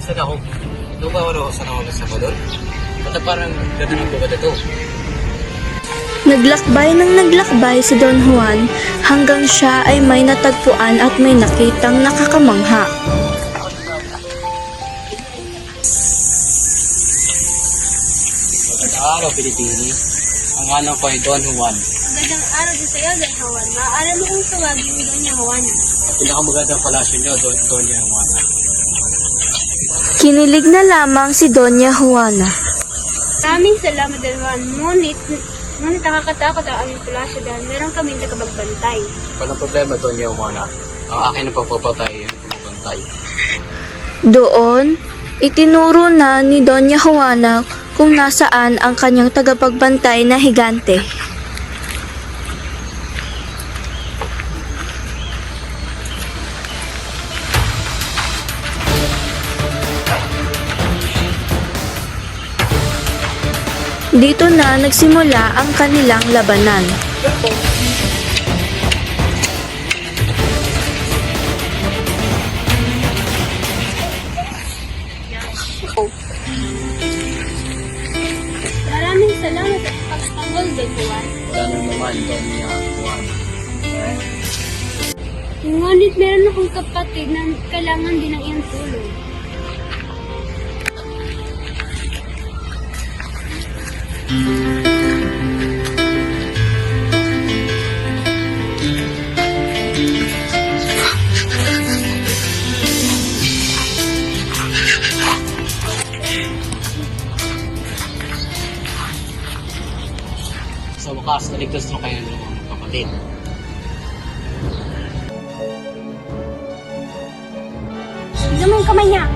Saan ako? Ito ba ako saan ako sa Salvador? Bata parang gano'n ko ba ito? Naglakbay ng naglakbay si Don Juan hanggang siya ay may natagpuan at may nakitang nakakamangha. Magandang araw, Pilipini. Ang anong ko ay Don Juan. Magandang araw din sa iyo, Don Juan. Maaari mo kong tawagin ni Don Juan. At pinakamagandang palasyo niyo, Don Juan. Kinilig na lamang si Doña Juana. Maraming salamat, Don Juan. Ngunit nakakatakot ang aming pulasyo dahil meron kaming nakabagbantay. Walang problema, Don Juan. Ang akin ang pagpapatay yung pumapantay. Doon, itinuro na ni Doña Juana kung nasaan ang kanyang tagapagbantay na higante. Dito na nagsimula ang kanilang labanan. Maraming salamat at pagtanggol, Don Juan. Wala nang naman, Don Juan. Ngunit meron akong kapatid na kailangan din ng iyong tulong. Sa wakas, naligtas na kayo ng mga kapatid. Sino mong kamay niya?